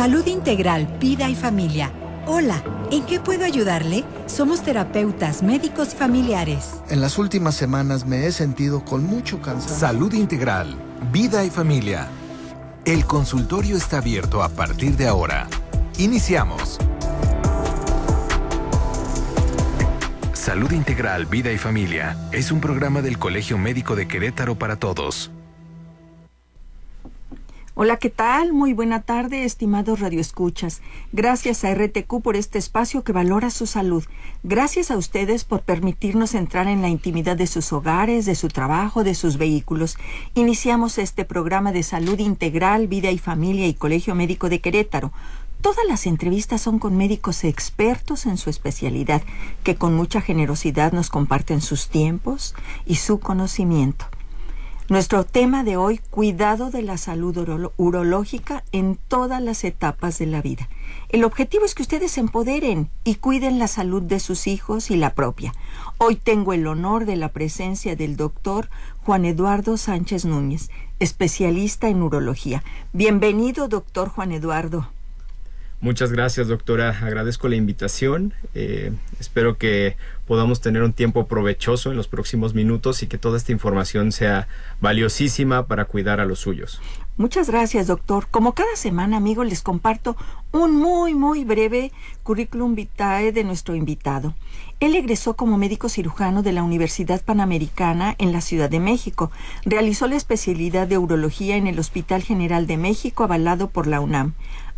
Salud Integral, Vida y Familia. Hola, ¿en qué puedo ayudarle? Somos terapeutas, médicos y familiares. En las últimas semanas me he sentido con mucho cansancio. Salud Integral, Vida y Familia. El consultorio está abierto a partir de ahora. Iniciamos. Salud Integral, Vida y Familia es un programa del Colegio Médico de Querétaro para todos. Hola, ¿qué tal? Muy buena tarde, estimados radioescuchas. Gracias a RTQ por este espacio que valora su salud. Gracias a ustedes por permitirnos entrar en la intimidad de sus hogares, de su trabajo, de sus vehículos. Iniciamos este programa de Salud Integral, Vida y Familia y Colegio Médico de Querétaro. Todas las entrevistas son con médicos expertos en su especialidad, que con mucha generosidad nos comparten sus tiempos y su conocimiento. Nuestro tema de hoy, cuidado de la salud urológica en todas las etapas de la vida. El objetivo es que ustedes se empoderen y cuiden la salud de sus hijos y la propia. Hoy tengo el honor de la presencia del doctor Juan Eduardo Sánchez Núñez, especialista en urología. Bienvenido, doctor Juan Eduardo. Muchas gracias, doctora. Agradezco la invitación. Espero que podamos tener un tiempo provechoso en los próximos minutos y que toda esta información sea valiosísima para cuidar a los suyos. Muchas gracias, doctor. Como cada semana, amigos, les comparto un muy breve currículum vitae de nuestro invitado. Él egresó como médico cirujano de la Universidad Panamericana en la Ciudad de México. Realizó la especialidad de urología en el Hospital General de México, avalado por la UNAM.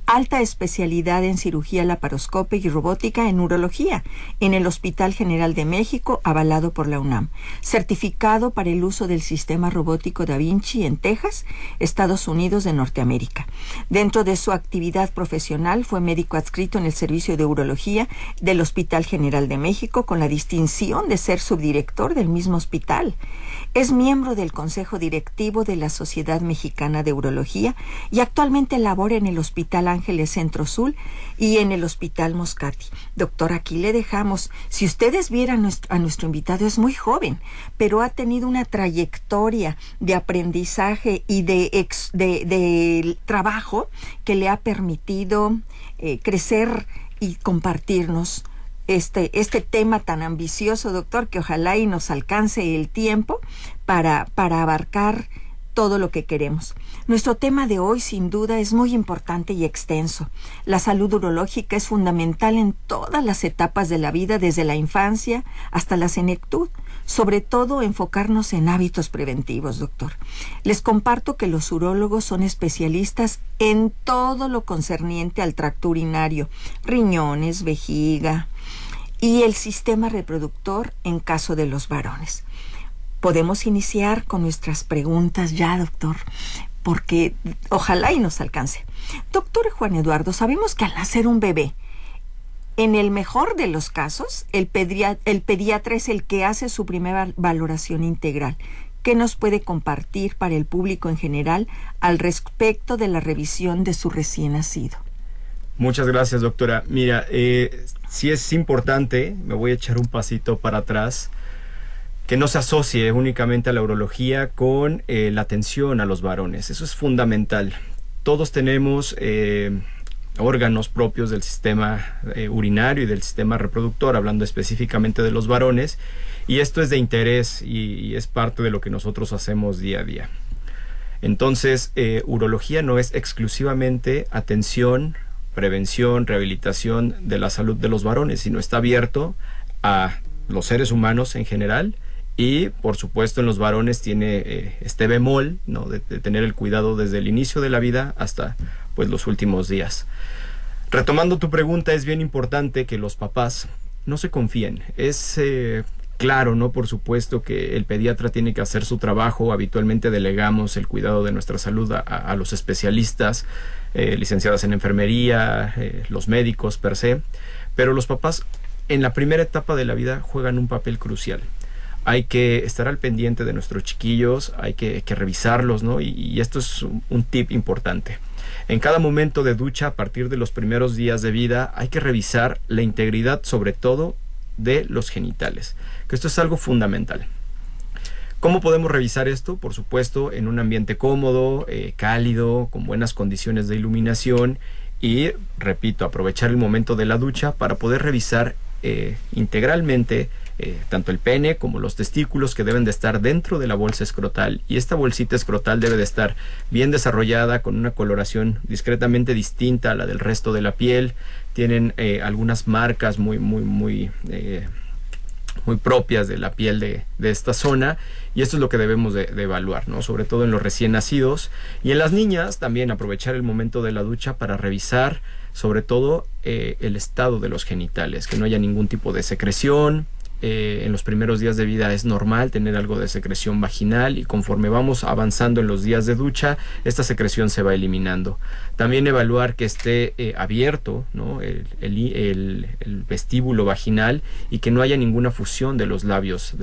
Alta especialidad en cirugía laparoscópica y robótica en urología en el Hospital General de México, avalado por la UNAM. Certificado para el uso del sistema robótico Da Vinci en Texas, Estados Unidos de Norteamérica. Dentro de su actividad profesional fue médico adscrito en el Servicio de Urología del Hospital General de México, con la distinción de ser subdirector del mismo hospital. Es miembro del Consejo Directivo de la Sociedad Mexicana de Urología y actualmente labora en el Hospital Ángeles Centro Sur y en el Hospital Moscati. Doctor, aquí le dejamos. Si ustedes vieran a nuestro invitado, es muy joven, pero ha tenido una trayectoria de aprendizaje y de trabajo que le ha permitido crecer y compartirnos este tema tan ambicioso, doctor, que ojalá y nos alcance el tiempo para abarcar todo lo que queremos. Nuestro tema de hoy, sin duda, es muy importante y extenso. La salud urológica es fundamental en todas las etapas de la vida, desde la infancia hasta la senectud. Sobre todo, enfocarnos en hábitos preventivos, doctor. Les comparto que los urólogos son especialistas en todo lo concerniente al tracto urinario, riñones, vejiga y el sistema reproductor en caso de los varones. Podemos iniciar con nuestras preguntas ya, doctor, porque ojalá y nos alcance. Doctor Juan Eduardo, sabemos que al nacer un bebé, en el mejor de los casos, el pediatra es el que hace su primera valoración integral. ¿Qué nos puede compartir para el público en general al respecto de la revisión de su recién nacido? Muchas gracias, doctora. Mira, sí es importante, me voy a echar un pasito para atrás, que no se asocie únicamente a la urología con la atención a los varones. Eso es fundamental. Todos tenemos órganos propios del sistema urinario y del sistema reproductor, hablando específicamente de los varones, y esto es de interés y es parte de lo que nosotros hacemos día a día. Entonces, urología no es exclusivamente atención, prevención, rehabilitación de la salud de los varones, sino está abierto a los seres humanos en general. Y, por supuesto, en los varones tiene este bemol, ¿no? de tener el cuidado desde el inicio de la vida hasta pues los últimos días. Retomando tu pregunta, es bien importante que los papás no se confíen. Es claro, ¿no? Por supuesto que el pediatra tiene que hacer su trabajo. Habitualmente delegamos el cuidado de nuestra salud a los especialistas, licenciadas en enfermería, los médicos per se. Pero los papás en la primera etapa de la vida juegan un papel crucial. Hay que estar al pendiente de nuestros chiquillos, hay que revisarlos, ¿no? Y esto es un tip importante. En cada momento de ducha, a partir de los primeros días de vida, hay que revisar la integridad, sobre todo, de los genitales, que esto es algo fundamental. ¿Cómo podemos revisar esto? Por supuesto, en un ambiente cómodo, cálido, con buenas condiciones de iluminación Y, repito, aprovechar el momento de la ducha para poder revisar integralmente tanto el pene como los testículos, que deben de estar dentro de la bolsa escrotal, y esta bolsita escrotal debe de estar bien desarrollada, con una coloración discretamente distinta a la del resto de la piel. Tienen algunas marcas muy propias de la piel de esta zona, y esto es lo que debemos de evaluar, ¿no? Sobre todo en los recién nacidos. Y en las niñas también aprovechar el momento de la ducha para revisar sobre todo el estado de los genitales, que no haya ningún tipo de secreción. En los primeros días de vida es normal tener algo de secreción vaginal, y conforme vamos avanzando en los días de ducha, esta secreción se va eliminando. También evaluar que esté abierto, ¿no?, el vestíbulo vaginal, y que no haya ninguna fusión de los labios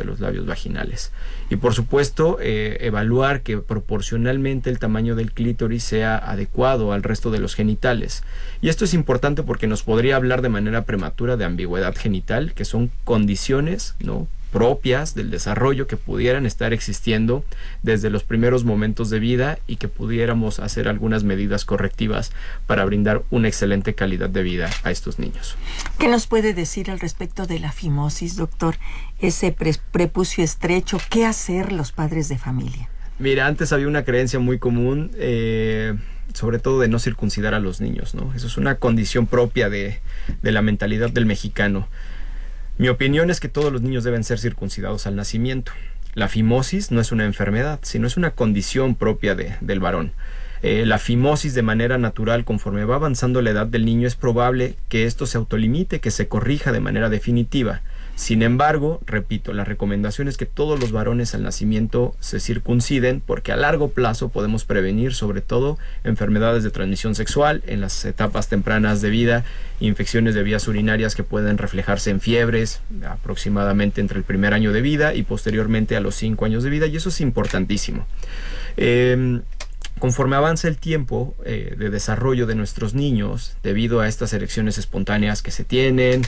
vaginales. Y por supuesto, evaluar que proporcionalmente el tamaño del clítoris sea adecuado al resto de los genitales. Y esto es importante porque nos podría hablar de manera prematura de ambigüedad genital, que son condiciones, ¿no?, propias del desarrollo que pudieran estar existiendo desde los primeros momentos de vida, y que pudiéramos hacer algunas medidas correctivas para brindar una excelente calidad de vida a estos niños. ¿Qué nos puede decir al respecto de la fimosis, doctor? Ese prepucio estrecho, ¿qué hacer los padres de familia? Mira, antes había una creencia muy común, sobre todo de no circuncidar a los niños, ¿no? Eso es una condición propia de la mentalidad del mexicano. Mi opinión es que todos los niños deben ser circuncidados al nacimiento. La fimosis no es una enfermedad, sino es una condición propia del varón. La fimosis, de manera natural, conforme va avanzando la edad del niño, es probable que esto se autolimite, que se corrija de manera definitiva. Sin embargo, repito, la recomendación es que todos los varones al nacimiento se circunciden, porque a largo plazo podemos prevenir sobre todo enfermedades de transmisión sexual en las etapas tempranas de vida, infecciones de vías urinarias que pueden reflejarse en fiebres aproximadamente entre el primer año de vida y posteriormente a los 5 años de vida, y eso es importantísimo. Conforme avanza el tiempo de desarrollo de nuestros niños, debido a estas erecciones espontáneas que se tienen,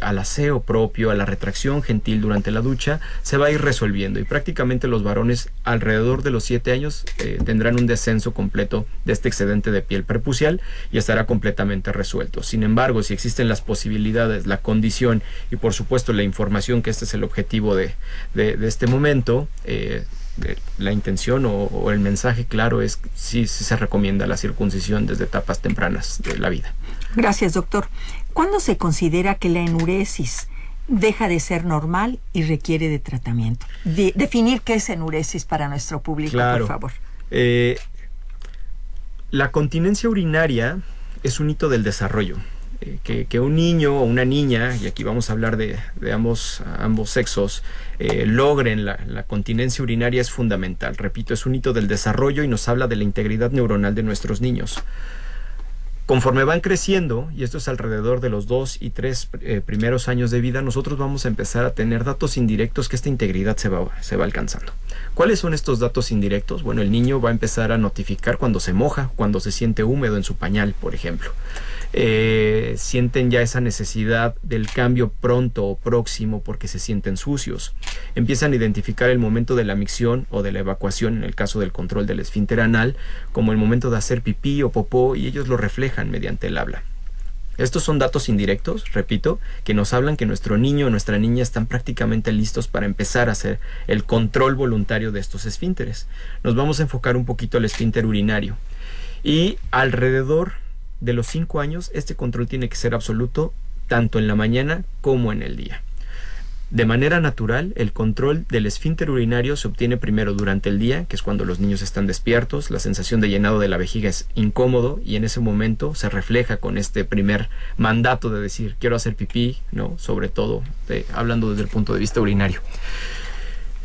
al aseo propio, a la retracción gentil durante la ducha, se va a ir resolviendo, y prácticamente los varones alrededor de los 7 años tendrán un descenso completo de este excedente de piel prepucial y estará completamente resuelto. Sin embargo, si existen las posibilidades, la condición y por supuesto la información, que este es el objetivo de este momento, la intención o el mensaje claro es que sí se recomienda la circuncisión desde etapas tempranas de la vida. Gracias, doctor. ¿Cuándo se considera que la enuresis deja de ser normal y requiere de tratamiento? Definir qué es enuresis para nuestro público, claro, por favor. La continencia urinaria es un hito del desarrollo. Que un niño o una niña, y aquí vamos a hablar de ambos sexos, logren la continencia urinaria es fundamental. Repito, es un hito del desarrollo y nos habla de la integridad neuronal de nuestros niños. Conforme van creciendo, y esto es alrededor de los 2 y 3 primeros años de vida, nosotros vamos a empezar a tener datos indirectos que esta integridad se va alcanzando. ¿Cuáles son estos datos indirectos? Bueno, el niño va a empezar a notificar cuando se moja, cuando se siente húmedo en su pañal, por ejemplo. Sienten ya esa necesidad del cambio pronto o próximo porque se sienten sucios. Empiezan a identificar el momento de la micción o de la evacuación, en el caso del control del esfínter anal, como el momento de hacer pipí o popó, y ellos lo reflejan mediante el habla. Estos son datos indirectos, repito, que nos hablan que nuestro niño o nuestra niña están prácticamente listos para empezar a hacer el control voluntario de estos esfínteres. Nos vamos a enfocar un poquito al esfínter urinario. Y alrededor de los 5 años, este control tiene que ser absoluto, tanto en la mañana como en el día. De manera natural, el control del esfínter urinario se obtiene primero durante el día, que es cuando los niños están despiertos, la sensación de llenado de la vejiga es incómodo, y en ese momento se refleja con este primer mandato de decir quiero hacer pipí, ¿no? Sobre todo hablando desde el punto de vista urinario.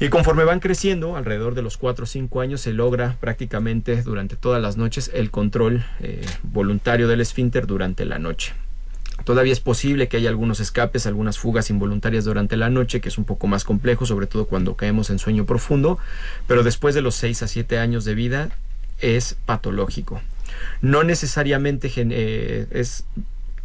Y conforme van creciendo, alrededor de los 4 o 5 años, se logra prácticamente durante todas las noches el control voluntario del esfínter durante la noche. Todavía es posible que haya algunos escapes, algunas fugas involuntarias durante la noche, que es un poco más complejo, sobre todo cuando caemos en sueño profundo, pero después de los 6 a 7 años de vida es patológico. No necesariamente es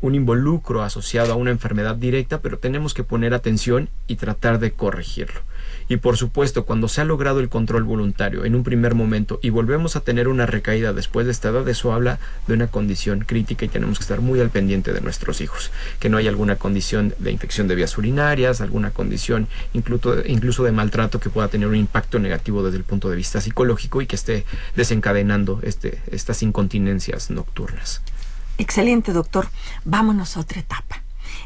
un involucro asociado a una enfermedad directa, pero tenemos que poner atención y tratar de corregirlo. Y por supuesto, cuando se ha logrado el control voluntario en un primer momento y volvemos a tener una recaída después de esta edad, eso habla de una condición crítica y tenemos que estar muy al pendiente de nuestros hijos, que no haya alguna condición de infección de vías urinarias, alguna condición incluso de maltrato que pueda tener un impacto negativo desde el punto de vista psicológico y que esté desencadenando estas incontinencias nocturnas. Excelente, doctor. Vámonos a otra etapa,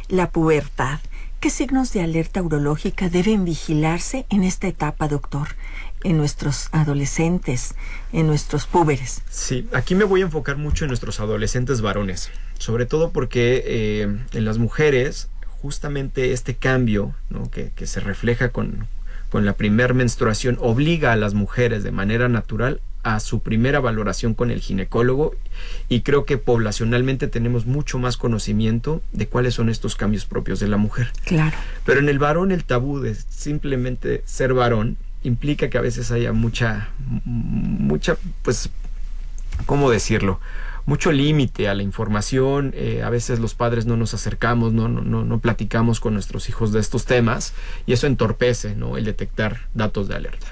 la pubertad. ¿Qué signos de alerta urológica deben vigilarse en esta etapa, doctor? En nuestros adolescentes, en nuestros púberes. Sí, aquí me voy a enfocar mucho en nuestros adolescentes varones, sobre todo porque en las mujeres justamente este cambio, ¿no?, que se refleja con la primer menstruación obliga a las mujeres de manera natural a su primera valoración con el ginecólogo, y creo que poblacionalmente tenemos mucho más conocimiento de cuáles son estos cambios propios de la mujer. Claro. Pero en el varón el tabú de simplemente ser varón implica que a veces haya mucha, pues, ¿cómo decirlo?, mucho límite a la información. A veces los padres no nos acercamos, no platicamos con nuestros hijos de estos temas, y eso entorpece, ¿no?, el detectar datos de alerta.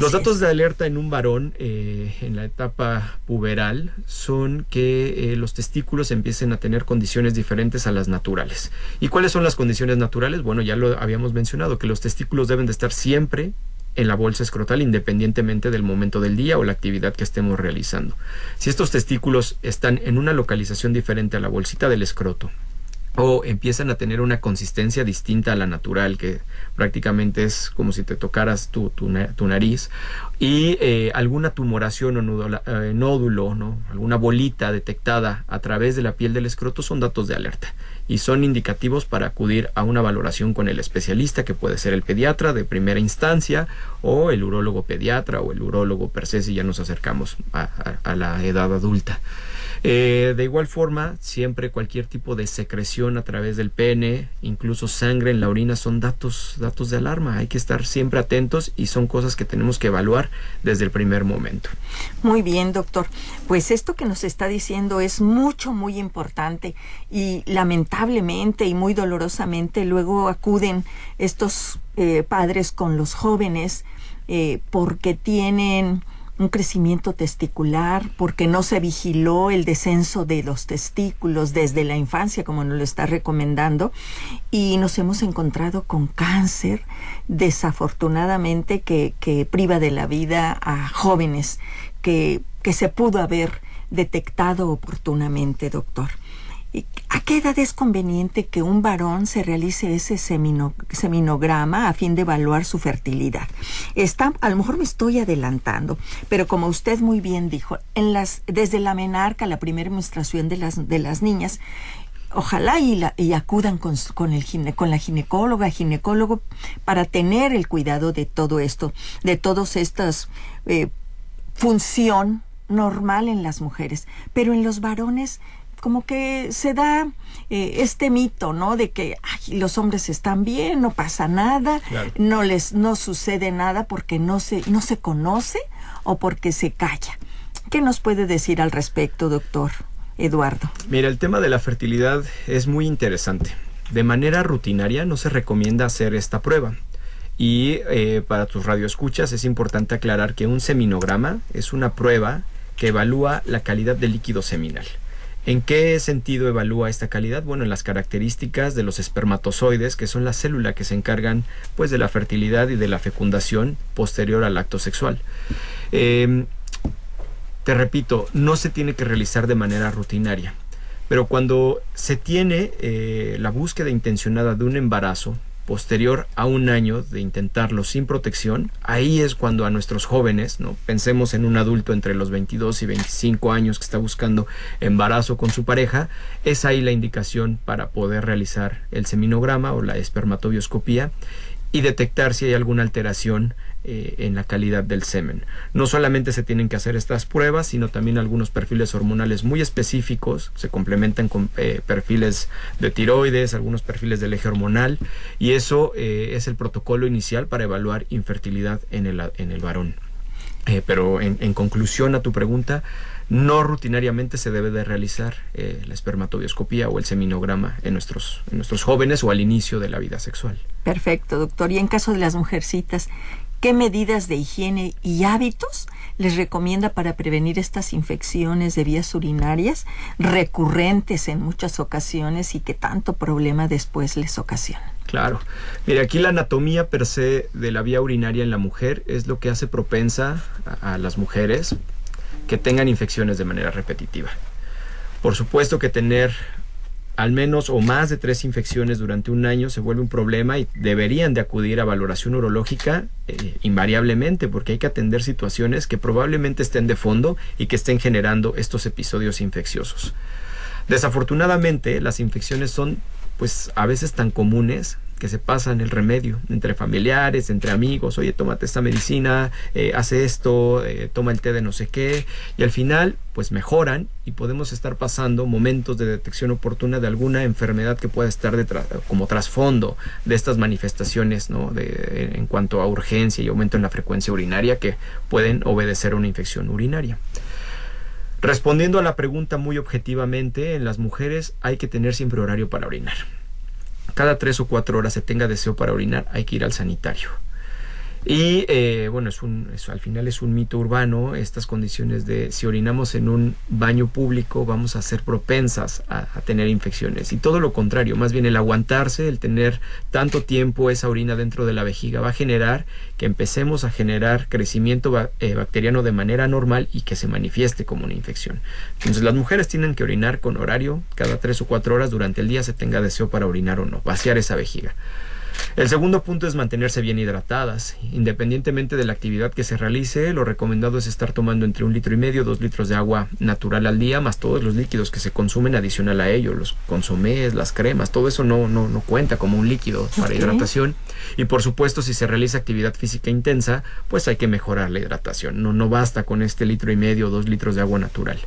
Los datos de alerta en un varón en la etapa puberal son que los testículos empiecen a tener condiciones diferentes a las naturales. ¿Y cuáles son las condiciones naturales? Bueno, ya lo habíamos mencionado, que los testículos deben de estar siempre en la bolsa escrotal, independientemente del momento del día o la actividad que estemos realizando. Si estos testículos están en una localización diferente a la bolsita del escroto, o empiezan a tener una consistencia distinta a la natural, que prácticamente es como si te tocaras tu nariz, y alguna tumoración o nódulo, ¿no?, alguna bolita detectada a través de la piel del escroto, son datos de alerta y son indicativos para acudir a una valoración con el especialista, que puede ser el pediatra de primera instancia o el urólogo pediatra o el urólogo per se si ya nos acercamos a la edad adulta. De igual forma, siempre cualquier tipo de secreción a través del pene, incluso sangre en la orina, son datos de alarma. Hay que estar siempre atentos y son cosas que tenemos que evaluar desde el primer momento. Muy bien, doctor. Pues esto que nos está diciendo es muy importante, y lamentablemente y muy dolorosamente luego acuden estos padres con los jóvenes porque tienen un crecimiento testicular, porque no se vigiló el descenso de los testículos desde la infancia, como nos lo está recomendando, y nos hemos encontrado con cáncer, desafortunadamente, que priva de la vida a jóvenes que se pudo haber detectado oportunamente, doctor. ¿A qué edad es conveniente que un varón se realice ese seminograma a fin de evaluar su fertilidad? A lo mejor me estoy adelantando, pero como usted muy bien dijo, desde la menarca, la primera menstruación de las niñas, ojalá y acudan con la ginecólogo para tener el cuidado de todo esto, de todas estas función normal en las mujeres, pero en los varones como que se da este mito, ¿no?, de que los hombres están bien, no pasa nada, claro, no sucede nada porque no se conoce o porque se calla. ¿Qué nos puede decir al respecto, doctor Eduardo? Mira, el tema de la fertilidad es muy interesante. De manera rutinaria no se recomienda hacer esta prueba. Y para tus radioescuchas es importante aclarar que un seminograma es una prueba que evalúa la calidad del líquido seminal. ¿En qué sentido evalúa esta calidad? Bueno, en las características de los espermatozoides, que son la célula que se encargan, pues, de la fertilidad y de la fecundación posterior al acto sexual. Te repito, no se tiene que realizar de manera rutinaria, pero cuando se tiene la búsqueda intencionada de un embarazo posterior a un año de intentarlo sin protección, ahí es cuando a nuestros jóvenes, ¿no?, pensemos en un adulto entre los 22 y 25 años que está buscando embarazo con su pareja, es ahí la indicación para poder realizar el seminograma o la espermatobioscopía y detectar si hay alguna alteración en la calidad del semen. No solamente se tienen que hacer estas pruebas, sino también algunos perfiles hormonales muy específicos, se complementan con perfiles de tiroides, algunos perfiles del eje hormonal, y eso es el protocolo inicial para evaluar infertilidad en el varón. Pero en conclusión a tu pregunta, no rutinariamente se debe de realizar la espermatobioscopía o el seminograma en nuestros jóvenes o al inicio de la vida sexual. Perfecto, doctor. Y en caso de las mujercitas, ¿qué medidas de higiene y hábitos les recomienda para prevenir estas infecciones de vías urinarias recurrentes en muchas ocasiones y que tanto problema después les ocasionan? Claro. Mira, aquí la anatomía per se de la vía urinaria en la mujer es lo que hace propensa a las mujeres que tengan infecciones de manera repetitiva. Por supuesto que tener al menos o más de 3 infecciones durante un año se vuelve un problema y deberían de acudir a valoración urológica invariablemente, porque hay que atender situaciones que probablemente estén de fondo y que estén generando estos episodios infecciosos. Desafortunadamente, las infecciones son pues a veces tan comunes que se pasan el remedio entre familiares, entre amigos. Oye, tómate esta medicina, hace esto, toma el té de no sé qué, y al final pues mejoran y podemos estar pasando momentos de detección oportuna de alguna enfermedad que pueda estar como trasfondo de estas manifestaciones, ¿no? En cuanto a urgencia y aumento en la frecuencia urinaria que pueden obedecer a una infección urinaria. Respondiendo a la pregunta muy objetivamente, en las mujeres hay que tener siempre horario para orinar. Cada 3 o 4 horas se tenga deseo para orinar, hay que ir al sanitario. Y bueno, al final es un mito urbano, estas condiciones de si orinamos en un baño público vamos a ser propensas a tener infecciones. Y todo lo contrario, más bien el aguantarse, el tener tanto tiempo esa orina dentro de la vejiga va a generar que empecemos a generar crecimiento bacteriano de manera normal y que se manifieste como una infección. Entonces las mujeres tienen que orinar con horario, cada 3 o 4 horas durante el día se tenga deseo para orinar o no, vaciar esa vejiga. El segundo punto es mantenerse bien hidratadas. Independientemente de la actividad que se realice, lo recomendado es estar tomando entre 1,5 litros, 2 litros de agua natural al día, más todos los líquidos que se consumen adicional a ello, los consomés, las cremas, todo eso no cuenta como un líquido para hidratación. Y por supuesto, si se realiza actividad física intensa, pues hay que mejorar la hidratación. No basta con 1,5 litros, 2 litros de agua natural.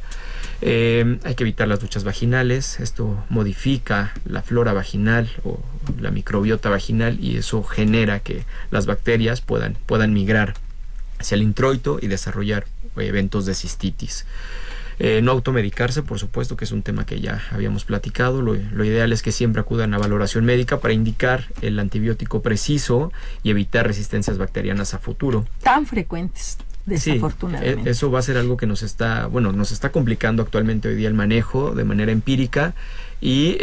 Hay que evitar las duchas vaginales. Esto modifica la flora vaginal o la microbiota vaginal y eso genera que las bacterias puedan migrar hacia el introito y desarrollar eventos de cistitis. No automedicarse, por supuesto, que es un tema que ya habíamos platicado. Lo ideal es que siempre acudan a valoración médica para indicar el antibiótico preciso y evitar resistencias bacterianas a futuro. Tan frecuentes, desafortunadamente. Sí, eso va a ser algo que nos está complicando actualmente hoy día el manejo de manera empírica y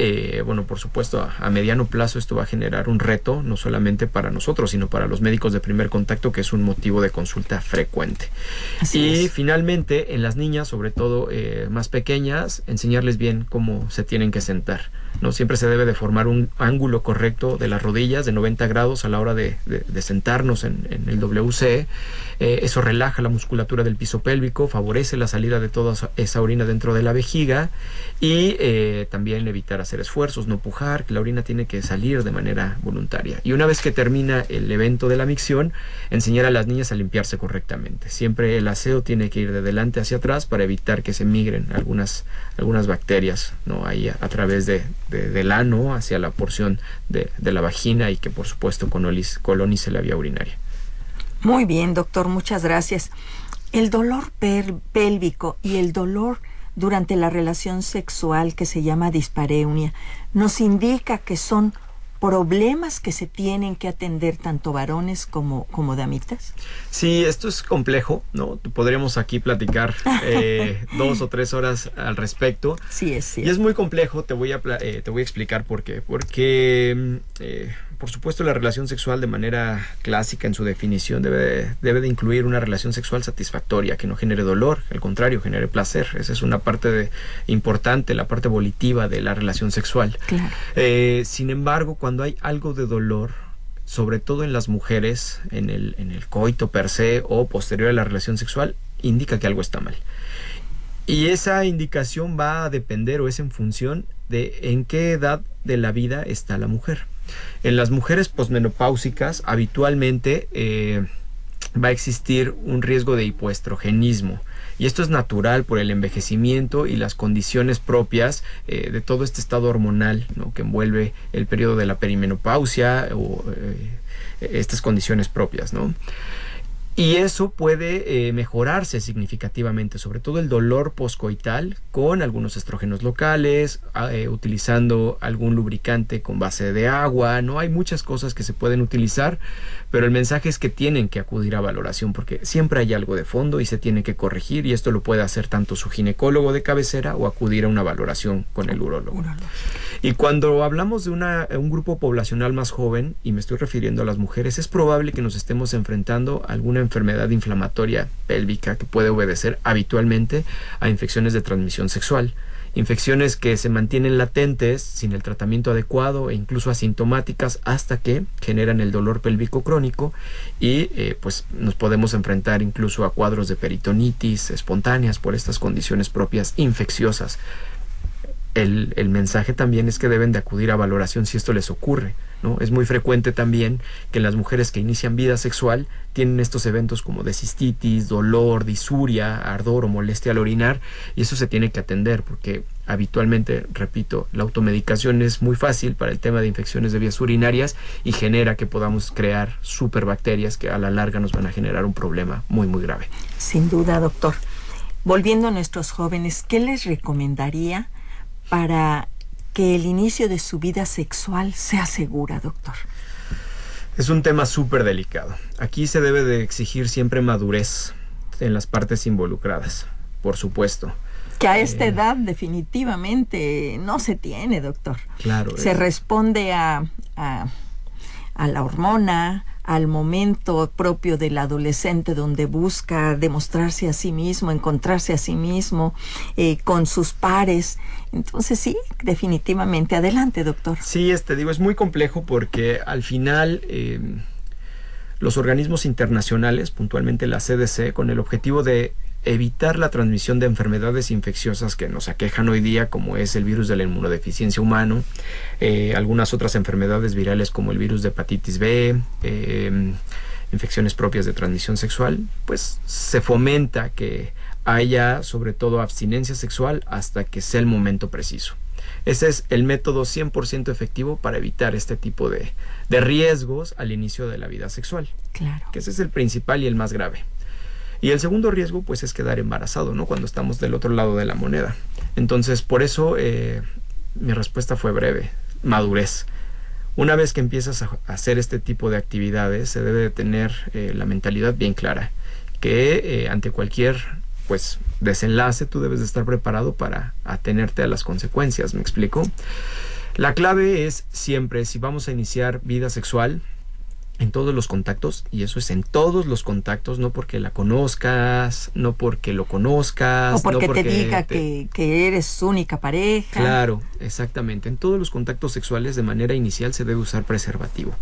bueno, por supuesto a mediano plazo esto va a generar un reto no solamente para nosotros sino para los médicos de primer contacto, que es un motivo de consulta frecuente. Y finalmente en las niñas, sobre todo más pequeñas, enseñarles bien cómo se tienen que sentar, ¿no? Siempre se debe de formar un ángulo correcto de las rodillas de 90 grados a la hora de sentarnos en el WC. Eso relaja la musculatura del piso pélvico, favorece la salida de toda esa orina dentro de la vejiga y también evitar hacer esfuerzos, no pujar, que la orina tiene que salir de manera voluntaria. Y una vez que termina el evento de la micción, enseñar a las niñas a limpiarse correctamente. Siempre el aseo tiene que ir de delante hacia atrás para evitar que se migren algunas bacterias, ¿no? Ahí a través del ano hacia la porción de la vagina y que por supuesto colonice la vía urinaria. Muy bien, doctor, muchas gracias. El dolor pélvico y el dolor durante la relación sexual, que se llama dispareunia, nos indica que son problemas que se tienen que atender tanto varones como damitas. Sí, esto es complejo, ¿no? Podríamos aquí platicar 2 o 3 horas al respecto. Sí, es cierto. Y es muy complejo, te voy a explicar por qué. Porque por supuesto, la relación sexual de manera clásica en su definición debe de incluir una relación sexual satisfactoria, que no genere dolor, al contrario, genere placer. Esa es una parte importante, la parte volitiva de la relación sexual. Claro. Sin embargo, cuando hay algo de dolor, sobre todo en las mujeres, en el coito per se o posterior a la relación sexual, indica que algo está mal. Y esa indicación va a depender o es en función de en qué edad de la vida está la mujer. En las mujeres posmenopáusicas habitualmente va a existir un riesgo de hipoestrogenismo y esto es natural por el envejecimiento y las condiciones propias de todo este estado hormonal, ¿no? Que envuelve el periodo de la perimenopausia o estas condiciones propias, ¿no? Y eso puede mejorarse significativamente, sobre todo el dolor poscoital, con algunos estrógenos locales, utilizando algún lubricante con base de agua. No hay muchas cosas que se pueden utilizar, pero el mensaje es que tienen que acudir a valoración porque siempre hay algo de fondo y se tiene que corregir, y esto lo puede hacer tanto su ginecólogo de cabecera o acudir a una valoración con el urólogo. Y cuando hablamos de un grupo poblacional más joven, y me estoy refiriendo a las mujeres, es probable que nos estemos enfrentando a alguna enfermedad inflamatoria pélvica que puede obedecer habitualmente a infecciones de transmisión sexual. Infecciones que se mantienen latentes sin el tratamiento adecuado e incluso asintomáticas hasta que generan el dolor pélvico crónico y pues nos podemos enfrentar incluso a cuadros de peritonitis espontáneas por estas condiciones propias infecciosas. El mensaje también es que deben de acudir a valoración si esto les ocurre, ¿no? Es muy frecuente también que las mujeres que inician vida sexual tienen estos eventos como de cistitis, dolor, disuria, ardor o molestia al orinar, y eso se tiene que atender porque habitualmente, repito, la automedicación es muy fácil para el tema de infecciones de vías urinarias y genera que podamos crear superbacterias que a la larga nos van a generar un problema muy muy grave. Sin duda, doctor. Volviendo a nuestros jóvenes, ¿qué les recomendaría para que el inicio de su vida sexual sea segura, doctor? Es un tema súper delicado. Aquí se debe de exigir siempre madurez en las partes involucradas, por supuesto. Que a esta edad definitivamente no se tiene, doctor. Claro. Se responde a la hormona, al momento propio del adolescente donde busca demostrarse a sí mismo, encontrarse a sí mismo con sus pares. Entonces sí, definitivamente. Adelante, doctor. Sí, digo, es muy complejo porque al final los organismos internacionales, puntualmente la CDC, con el objetivo de evitar la transmisión de enfermedades infecciosas que nos aquejan hoy día, como es el virus de la inmunodeficiencia humano, algunas otras enfermedades virales como el virus de hepatitis B, infecciones propias de transmisión sexual, pues se fomenta que haya sobre todo abstinencia sexual hasta que sea el momento preciso. Ese es el método 100% efectivo para evitar este tipo de riesgos al inicio de la vida sexual. Claro. Que ese es el principal y el más grave. Y el segundo riesgo, pues, es quedar embarazado, ¿no? Cuando estamos del otro lado de la moneda. Entonces, por eso mi respuesta fue breve: madurez. Una vez que empiezas a hacer este tipo de actividades, se debe de tener la mentalidad bien clara, que ante cualquier, pues, desenlace, tú debes de estar preparado para atenerte a las consecuencias. ¿Me explico? La clave es siempre, si vamos a iniciar vida sexual, en todos los contactos, y eso es en todos los contactos, no porque la conozcas, no porque lo conozcas, o porque, no porque te diga que eres su única pareja. Claro, exactamente. En todos los contactos sexuales de manera inicial se debe usar preservativo.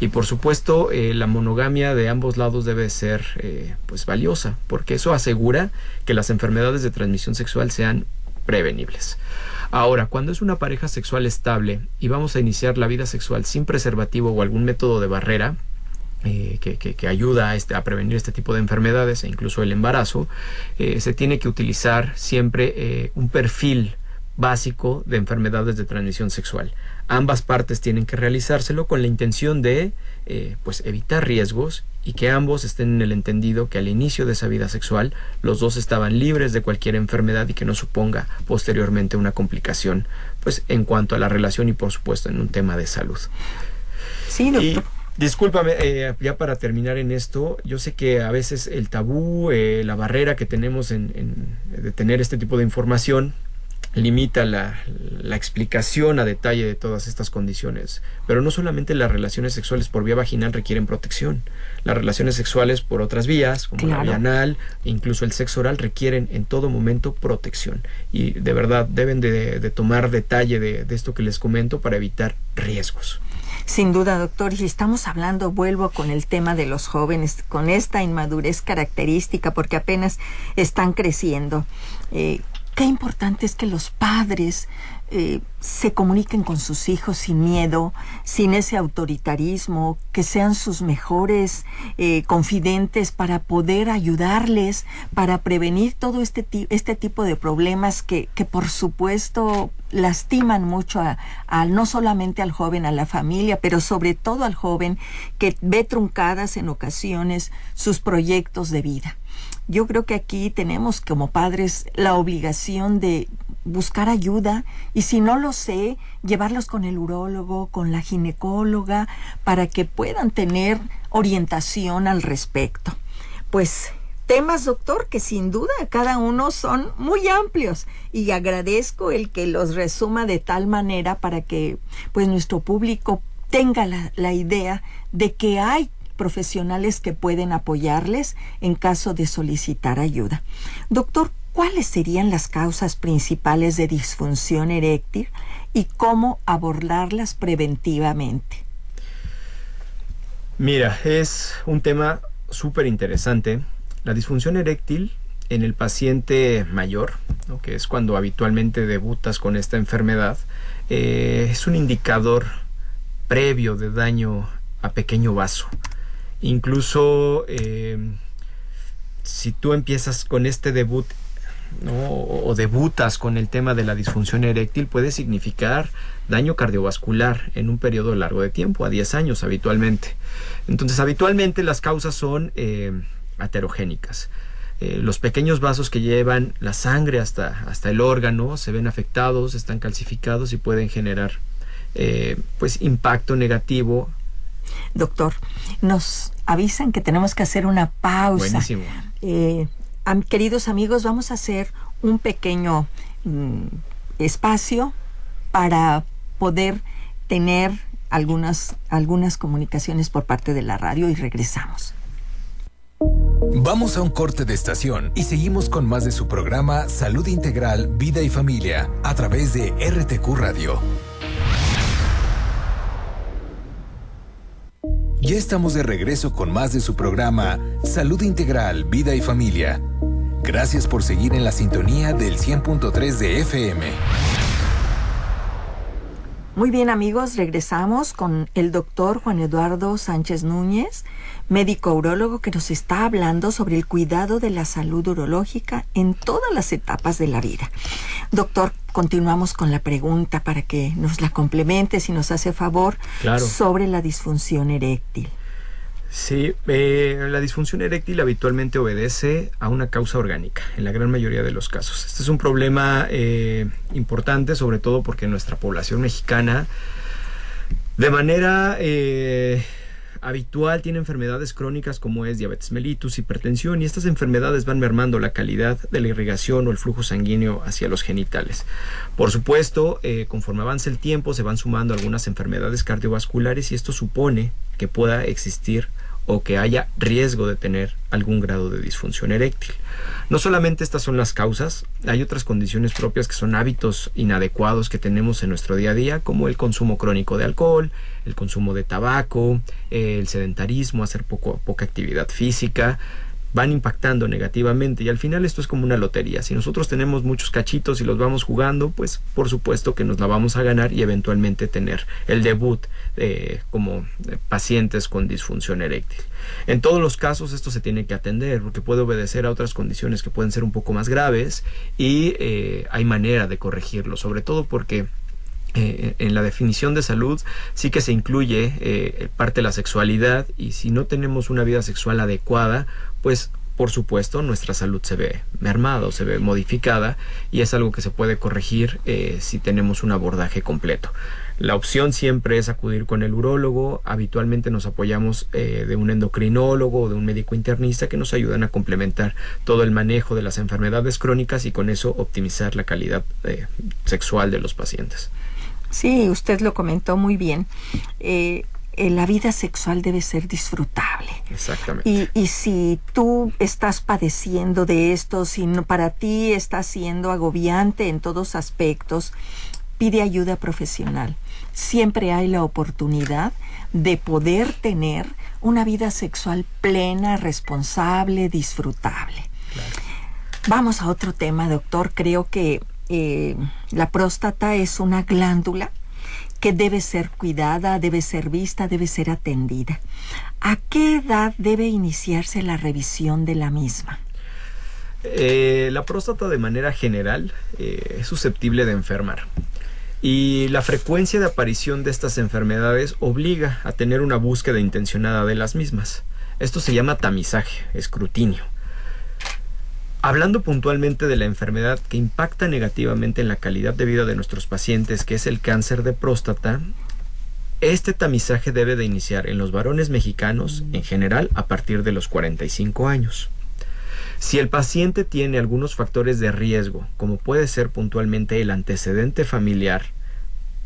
Y por supuesto la monogamia de ambos lados debe ser pues valiosa, porque eso asegura que las enfermedades de transmisión sexual sean prevenibles. Ahora, cuando es una pareja sexual estable y vamos a iniciar la vida sexual sin preservativo o algún método de barrera que ayuda a prevenir este tipo de enfermedades e incluso el embarazo, se tiene que utilizar siempre un perfil básico de enfermedades de transmisión sexual. Ambas partes tienen que realizárselo con la intención de pues evitar riesgos y que ambos estén en el entendido que al inicio de esa vida sexual los dos estaban libres de cualquier enfermedad y que no suponga posteriormente una complicación, pues en cuanto a la relación y por supuesto en un tema de salud. Sí, doctor. Y discúlpame, ya para terminar en esto, yo sé que a veces el tabú, la barrera que tenemos de tener este tipo de información limita la explicación a detalle de todas estas condiciones. Pero no solamente las relaciones sexuales por vía vaginal requieren protección. Las relaciones sexuales por otras vías, como la vía anal, incluso el sexo oral, requieren en todo momento protección. Y de verdad deben de tomar detalle de esto que les comento para evitar riesgos. Sin duda, doctor. Y si estamos hablando, vuelvo con el tema de los jóvenes, con esta inmadurez característica, porque apenas están creciendo. Qué importante es que los padres se comuniquen con sus hijos sin miedo, sin ese autoritarismo, que sean sus mejores confidentes para poder ayudarles, para prevenir todo este tipo de problemas que por supuesto lastiman mucho no solamente al joven, a la familia, pero sobre todo al joven, que ve truncadas en ocasiones sus proyectos de vida. Yo creo que aquí tenemos como padres la obligación de buscar ayuda, y si no lo sé, llevarlos con el urólogo, con la ginecóloga, para que puedan tener orientación al respecto. Pues temas, doctor, que sin duda cada uno son muy amplios, y agradezco el que los resuma de tal manera para que pues nuestro público tenga la idea de que hay profesionales que pueden apoyarles en caso de solicitar ayuda. Doctor, ¿cuáles serían las causas principales de disfunción eréctil y cómo abordarlas preventivamente? Mira, es un tema súper interesante. La disfunción eréctil en el paciente mayor, ¿no?, que es cuando habitualmente debutas con esta enfermedad, es un indicador previo de daño a pequeño vaso. Incluso si tú empiezas con este debut, ¿no?, o debutas con el tema de la disfunción eréctil, puede significar daño cardiovascular en un periodo largo de tiempo, a 10 años habitualmente. Entonces, habitualmente las causas son aterogénicas. Los pequeños vasos que llevan la sangre hasta el órgano se ven afectados, están calcificados y pueden generar pues impacto negativo. Doctor, nos avisan que tenemos que hacer una pausa. Buenísimo. Queridos amigos, vamos a hacer un pequeño espacio para poder tener algunas comunicaciones por parte de la radio, y regresamos. Vamos a un corte de estación y seguimos con más de su programa Salud Integral, Vida y Familia a través de RTQ Radio. Ya estamos de regreso con más de su programa Salud Integral, Vida y Familia. Gracias por seguir en la sintonía del 100.3 de FM. Muy bien, amigos, regresamos con el doctor Juan Eduardo Sánchez Núñez, médico urólogo, que nos está hablando sobre el cuidado de la salud urológica en todas las etapas de la vida. Doctor, continuamos con la pregunta para que nos la complemente, si nos hace favor, Claro. sobre la disfunción eréctil. Sí, la disfunción eréctil habitualmente obedece a una causa orgánica, en la gran mayoría de los casos. Este es un problema importante, sobre todo porque nuestra población mexicana, de manera habitual, tiene enfermedades crónicas como es diabetes mellitus, hipertensión, y estas enfermedades van mermando la calidad de la irrigación o el flujo sanguíneo hacia los genitales. Por supuesto, conforme avanza el tiempo, se van sumando algunas enfermedades cardiovasculares, y esto supone que pueda existir o que haya riesgo de tener algún grado de disfunción eréctil. No solamente estas son las causas, hay otras condiciones propias que son hábitos inadecuados que tenemos en nuestro día a día, como el consumo crónico de alcohol, el consumo de tabaco, el sedentarismo, hacer poca actividad física, van impactando negativamente, y al final esto es como una lotería. Si nosotros tenemos muchos cachitos y los vamos jugando, pues por supuesto que nos la vamos a ganar y eventualmente tener el debut como pacientes con disfunción eréctil. En todos los casos esto se tiene que atender, porque puede obedecer a otras condiciones que pueden ser un poco más graves, y hay manera de corregirlo, sobre todo porque en la definición de salud sí que se incluye parte de la sexualidad, y si no tenemos una vida sexual adecuada, pues por supuesto nuestra salud se ve mermada o se ve modificada, y es algo que se puede corregir si tenemos un abordaje completo. La opción siempre es acudir con el urólogo. Habitualmente nos apoyamos de un endocrinólogo o de un médico internista, que nos ayudan a complementar todo el manejo de las enfermedades crónicas y con eso optimizar la calidad sexual de los pacientes. Sí, usted lo comentó muy bien. La vida sexual debe ser disfrutable. Exactamente. Y si tú estás padeciendo de esto, si no, para ti está siendo agobiante en todos aspectos, pide ayuda profesional. Siempre hay la oportunidad de poder tener una vida sexual plena, responsable, disfrutable. Claro. Vamos a otro tema, doctor. Creo que la próstata es una glándula que debe ser cuidada, debe ser vista, debe ser atendida. ¿A qué edad debe iniciarse la revisión de la misma? La próstata de manera general es susceptible de enfermar. Y la frecuencia de aparición de estas enfermedades obliga a tener una búsqueda intencionada de las mismas. Esto se llama tamizaje, escrutinio. Hablando puntualmente de la enfermedad que impacta negativamente en la calidad de vida de nuestros pacientes, que es el cáncer de próstata, este tamizaje debe de iniciar en los varones mexicanos en general a partir de los 45 años. Si el paciente tiene algunos factores de riesgo, como puede ser puntualmente el antecedente familiar,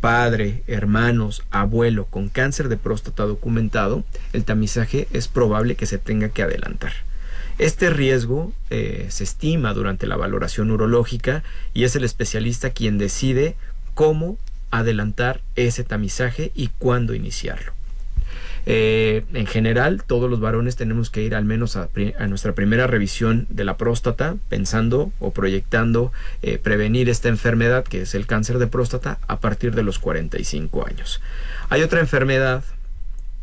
padre, hermanos, abuelo con cáncer de próstata documentado, el tamizaje es probable que se tenga que adelantar. Este riesgo se estima durante la valoración urológica y es el especialista quien decide cómo adelantar ese tamizaje y cuándo iniciarlo. En general, todos los varones tenemos que ir al menos a nuestra primera revisión de la próstata, pensando o proyectando prevenir esta enfermedad, que es el cáncer de próstata, a partir de los 45 años. Hay otra enfermedad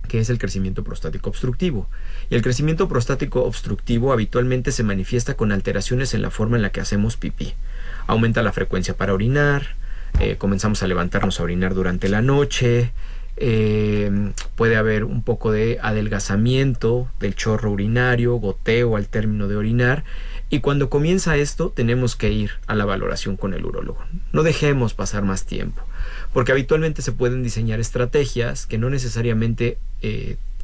que es el crecimiento prostático obstructivo. Y el crecimiento prostático obstructivo habitualmente se manifiesta con alteraciones en la forma en la que hacemos pipí. Aumenta la frecuencia para orinar, comenzamos a levantarnos a orinar durante la noche, puede haber un poco de adelgazamiento del chorro urinario, goteo al término de orinar, y cuando comienza esto tenemos que ir a la valoración con el urólogo. No dejemos pasar más tiempo, porque habitualmente se pueden diseñar estrategias que no necesariamente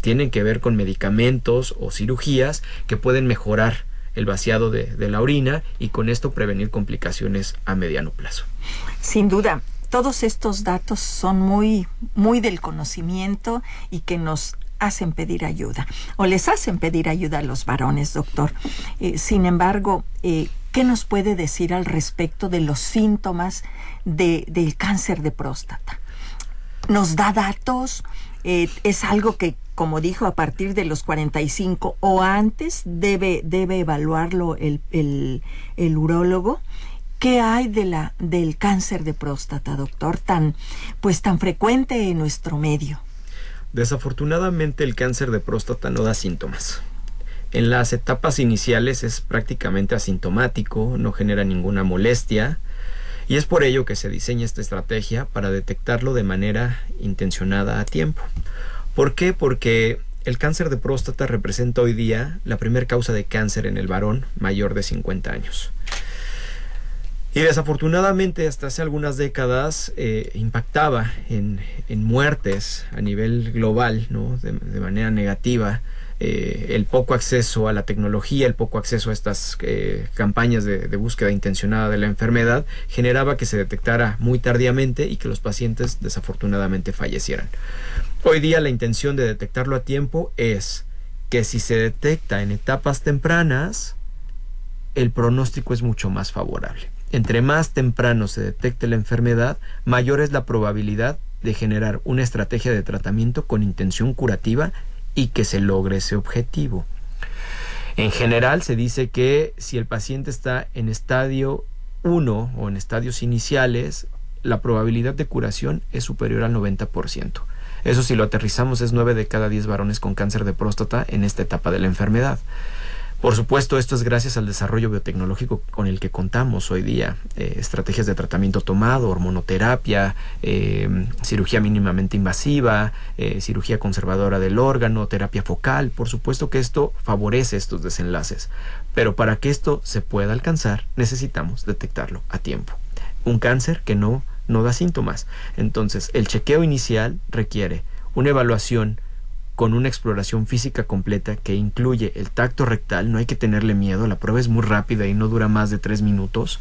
tienen que ver con medicamentos o cirugías que pueden mejorar el vaciado de la orina y con esto prevenir complicaciones a mediano plazo. Sin duda. Todos estos datos son muy del conocimiento y que nos hacen pedir ayuda, o les hacen pedir ayuda a los varones, doctor. Sin embargo, ¿qué nos puede decir al respecto de los síntomas del cáncer de próstata? ¿Nos da datos? ¿Es algo que, como dijo, a partir de los 45 o antes debe evaluarlo el urólogo? ¿Qué hay del cáncer de próstata, doctor, tan frecuente en nuestro medio? Desafortunadamente el cáncer de próstata no da síntomas. En las etapas iniciales es prácticamente asintomático, no genera ninguna molestia, y es por ello que se diseña esta estrategia para detectarlo de manera intencionada a tiempo. ¿Por qué? Porque el cáncer de próstata representa hoy día la primera causa de cáncer en el varón mayor de 50 años. Y desafortunadamente hasta hace algunas décadas impactaba en muertes a nivel global, ¿no? de manera negativa. El poco acceso a la tecnología, el poco acceso a estas campañas de búsqueda intencionada de la enfermedad generaba que se detectara muy tardíamente y que los pacientes desafortunadamente fallecieran. Hoy día la intención de detectarlo a tiempo es que si se detecta en etapas tempranas, el pronóstico es mucho más favorable. Entre más temprano se detecte la enfermedad, mayor es la probabilidad de generar una estrategia de tratamiento con intención curativa y que se logre ese objetivo. En general se dice que si el paciente está en estadio 1 o en estadios iniciales, la probabilidad de curación es superior al 90%. Eso, si lo aterrizamos, es 9 de cada 10 varones con cáncer de próstata en esta etapa de la enfermedad. Por supuesto, esto es gracias al desarrollo biotecnológico con el que contamos hoy día. Estrategias de tratamiento tomado, hormonoterapia, cirugía mínimamente invasiva, cirugía conservadora del órgano, terapia focal. Por supuesto que esto favorece estos desenlaces. Pero para que esto se pueda alcanzar, necesitamos detectarlo a tiempo. Un cáncer que no da síntomas. Entonces, el chequeo inicial requiere una evaluación con una exploración física completa que incluye el tacto rectal. No hay que tenerle miedo, la prueba es muy rápida y no dura más de 3 minutos.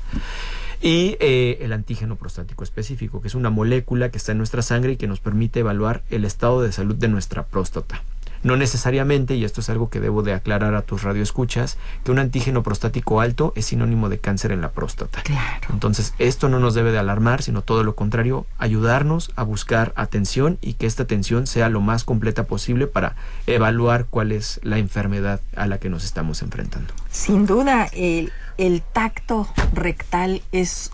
Y el antígeno prostático específico, que es una molécula que está en nuestra sangre y que nos permite evaluar el estado de salud de nuestra próstata. No necesariamente, y esto es algo que debo de aclarar a tus radioescuchas, que un antígeno prostático alto es sinónimo de cáncer en la próstata. Claro. Entonces, esto no nos debe de alarmar, sino todo lo contrario, ayudarnos a buscar atención y que esta atención sea lo más completa posible para evaluar cuál es la enfermedad a la que nos estamos enfrentando. Sin duda, el tacto rectal es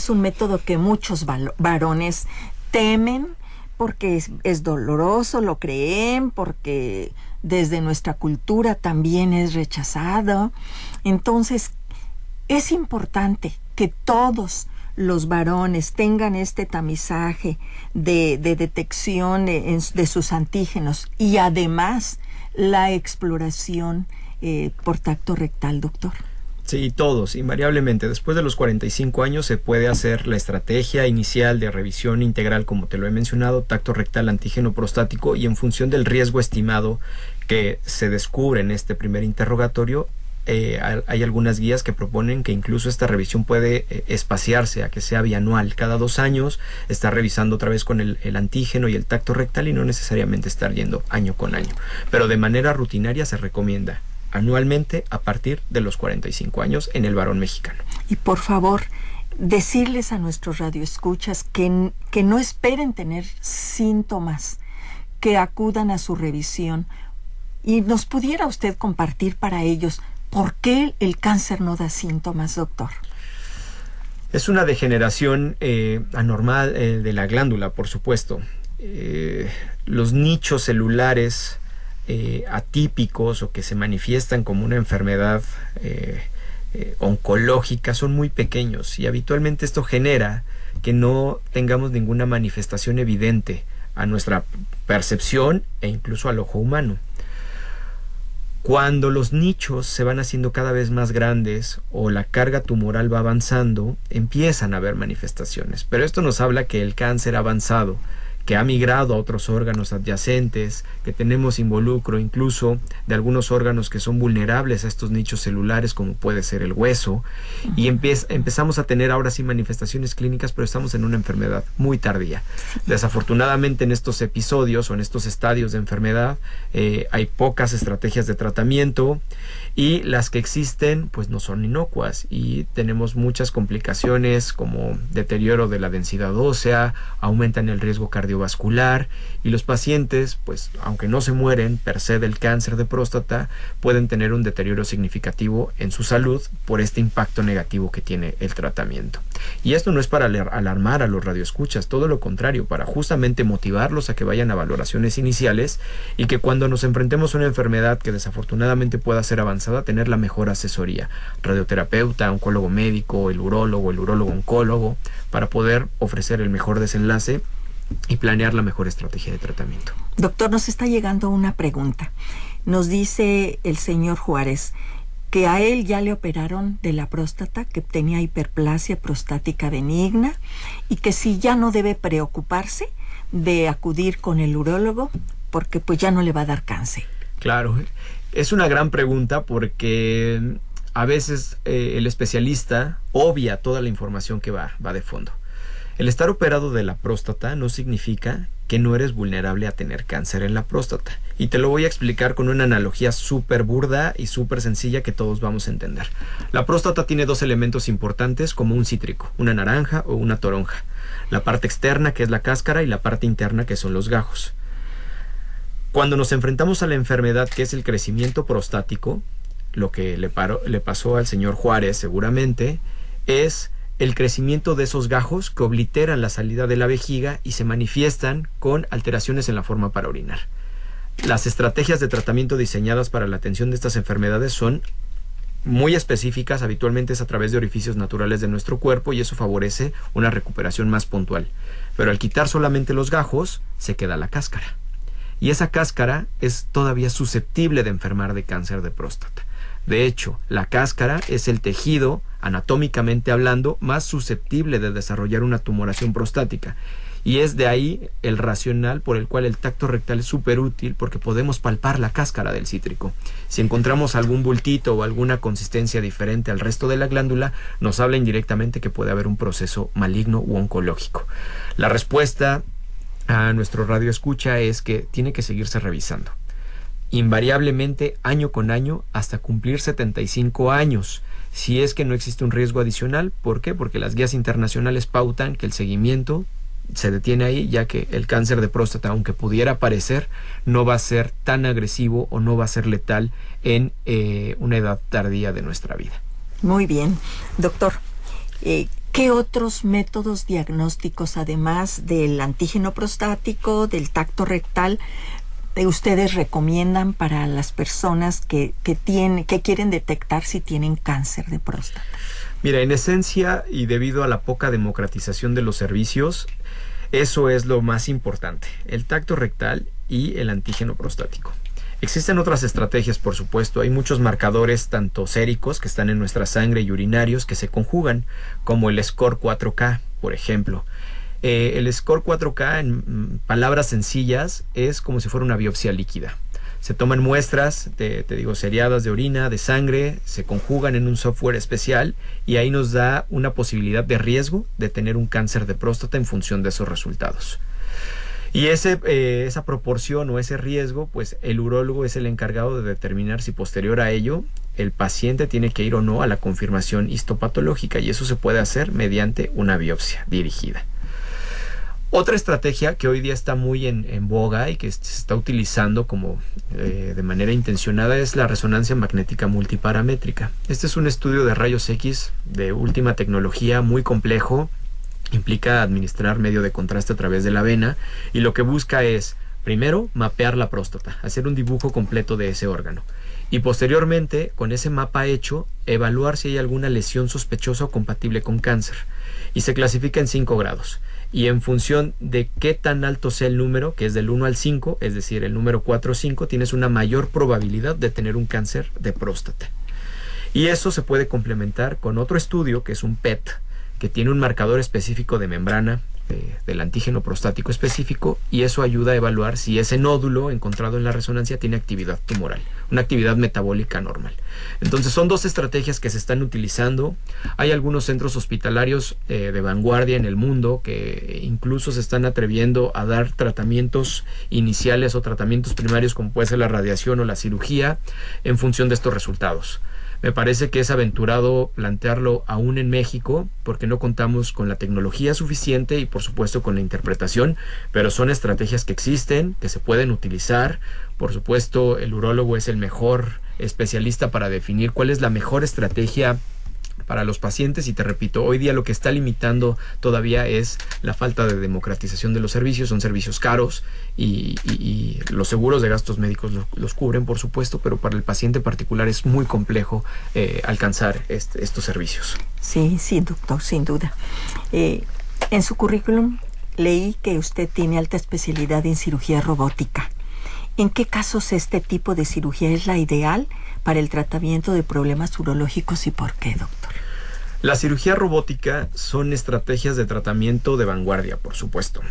un método que muchos varones temen porque es doloroso, lo creen, porque desde nuestra cultura también es rechazado. Entonces, es importante que todos los varones tengan este tamizaje de detección de sus antígenos y además la exploración por tacto rectal, doctor. Sí, todos, invariablemente. Después de los 45 años se puede hacer la estrategia inicial de revisión integral, como te lo he mencionado, tacto rectal, antígeno prostático, y en función del riesgo estimado que se descubre en este primer interrogatorio, hay algunas guías que proponen que incluso esta revisión puede espaciarse a que sea bianual. Cada 2 años está revisando otra vez con el antígeno y el tacto rectal y no necesariamente estar yendo año con año. Pero de manera rutinaria se recomienda anualmente a partir de los 45 años en el varón mexicano. Y por favor, decirles a nuestros radioescuchas que no esperen tener síntomas, que acudan a su revisión. Y nos pudiera usted compartir para ellos por qué el cáncer no da síntomas, doctor. Es una degeneración anormal de la glándula, por supuesto. Los nichos celulares atípicos o que se manifiestan como una enfermedad oncológica son muy pequeños y habitualmente esto genera que no tengamos ninguna manifestación evidente a nuestra percepción e incluso al ojo humano. Cuando los nichos se van haciendo cada vez más grandes o la carga tumoral va avanzando, empiezan a haber manifestaciones, pero esto nos habla que el cáncer ha avanzado, que ha migrado a otros órganos adyacentes, que tenemos involucro incluso de algunos órganos que son vulnerables a estos nichos celulares, como puede ser el hueso, y empezamos a tener ahora sí manifestaciones clínicas, pero estamos en una enfermedad muy tardía. Desafortunadamente en estos episodios o en estos estadios de enfermedad hay pocas estrategias de tratamiento y las que existen pues no son inocuas y tenemos muchas complicaciones como deterioro de la densidad ósea, aumentan el riesgo cardiovascular y los pacientes pues aunque no se mueren per se del cáncer de próstata pueden tener un deterioro significativo en su salud por este impacto negativo que tiene el tratamiento. Y esto no es para alarmar a los radioescuchas, todo lo contrario, para justamente motivarlos a que vayan a valoraciones iniciales y que cuando nos enfrentemos a una enfermedad que desafortunadamente pueda ser avanzada, tener la mejor asesoría, radioterapeuta, oncólogo médico, el urólogo oncólogo, para poder ofrecer el mejor desenlace y planear la mejor estrategia de tratamiento. Doctor, nos está llegando una pregunta. Nos dice el señor Juárez que a él ya le operaron de la próstata, que tenía hiperplasia prostática benigna y que si ya no debe preocuparse de acudir con el urólogo porque pues ya no le va a dar cáncer. Claro, es una gran pregunta porque a veces el especialista obvia toda la información que va de fondo. El estar operado de la próstata no significa que no eres vulnerable a tener cáncer en la próstata. Y te lo voy a explicar con una analogía súper burda y súper sencilla que todos vamos a entender. La próstata tiene 2 elementos importantes como un cítrico, una naranja o una toronja. La parte externa, que es la cáscara, y la parte interna, que son los gajos. Cuando nos enfrentamos a la enfermedad que es el crecimiento prostático, lo que le pasó al señor Juárez seguramente, es el crecimiento de esos gajos que obliteran la salida de la vejiga y se manifiestan con alteraciones en la forma para orinar. Las estrategias de tratamiento diseñadas para la atención de estas enfermedades son muy específicas, habitualmente es a través de orificios naturales de nuestro cuerpo y eso favorece una recuperación más puntual. Pero al quitar solamente los gajos, se queda la cáscara. Y esa cáscara es todavía susceptible de enfermar de cáncer de próstata. De hecho, la cáscara es el tejido, anatómicamente hablando, más susceptible de desarrollar una tumoración prostática. Y es de ahí el racional por el cual el tacto rectal es súper útil, porque podemos palpar la cáscara del cítrico. Si encontramos algún bultito o alguna consistencia diferente al resto de la glándula, nos habla indirectamente que puede haber un proceso maligno u oncológico. La respuesta a nuestro radioescucha es que tiene que seguirse revisando. invariablemente año con año hasta cumplir 75 años. Si es que no existe un riesgo adicional. ¿Por qué? Porque las guías internacionales pautan que el seguimiento se detiene ahí, ya que el cáncer de próstata, aunque pudiera aparecer, no va a ser tan agresivo o no va a ser letal en una edad tardía de nuestra vida. Muy bien. Doctor, ¿qué otros métodos diagnósticos, además del antígeno prostático, del tacto rectal, ustedes recomiendan para las personas que quieren detectar si tienen cáncer de próstata? Mira, en esencia, y debido a la poca democratización de los servicios, eso es lo más importante: el tacto rectal y el antígeno prostático. Existen otras estrategias, por supuesto. Hay muchos marcadores, tanto séricos, que están en nuestra sangre, y urinarios, que se conjugan, como el score 4K, por ejemplo. El score 4K, en palabras sencillas, es como si fuera una biopsia líquida. Se toman muestras, te digo, seriadas de orina, de sangre, se conjugan en un software especial y ahí nos da una posibilidad de riesgo de tener un cáncer de próstata en función de esos resultados. Y esa proporción o ese riesgo, pues el urólogo es el encargado de determinar si posterior a ello el paciente tiene que ir o no a la confirmación histopatológica, y eso se puede hacer mediante una biopsia dirigida. Otra estrategia que hoy día está muy en boga y que se está utilizando como de manera intencionada es la resonancia magnética multiparamétrica. Este es un estudio de rayos X de última tecnología, muy complejo. Implica administrar medio de contraste a través de la vena, y lo que busca es, primero, mapear la próstata, hacer un dibujo completo de ese órgano, y posteriormente, con ese mapa hecho, evaluar si hay alguna lesión sospechosa o compatible con cáncer. Y se clasifica en 5 grados. Y en función de qué tan alto sea el número, que es del 1 al 5, es decir, el número 4 o 5, tienes una mayor probabilidad de tener un cáncer de próstata. Y eso se puede complementar con otro estudio, que es un PET, que tiene un marcador específico de membrana del antígeno prostático específico, y eso ayuda a evaluar si ese nódulo encontrado en la resonancia tiene actividad tumoral, una actividad metabólica normal. Entonces son 2 estrategias que se están utilizando. Hay algunos centros hospitalarios de vanguardia en el mundo que incluso se están atreviendo a dar tratamientos iniciales o tratamientos primarios, como puede ser la radiación o la cirugía, en función de estos resultados. Me parece que es aventurado plantearlo aún en México, porque no contamos con la tecnología suficiente y por supuesto con la interpretación, pero son estrategias que existen, que se pueden utilizar. Por supuesto, el urólogo es el mejor especialista para definir cuál es la mejor estrategia para los pacientes, y te repito, hoy día lo que está limitando todavía es la falta de democratización de los servicios. Son servicios caros y los seguros de gastos médicos los cubren, por supuesto, pero para el paciente particular es muy complejo alcanzar estos servicios. Sí, doctor, sin duda. En su currículum leí que usted tiene alta especialidad en cirugía robótica. ¿En qué casos este tipo de cirugía es la ideal para el tratamiento de problemas urológicos y por qué, doctor? La cirugía robótica son estrategias de tratamiento de vanguardia, por supuesto.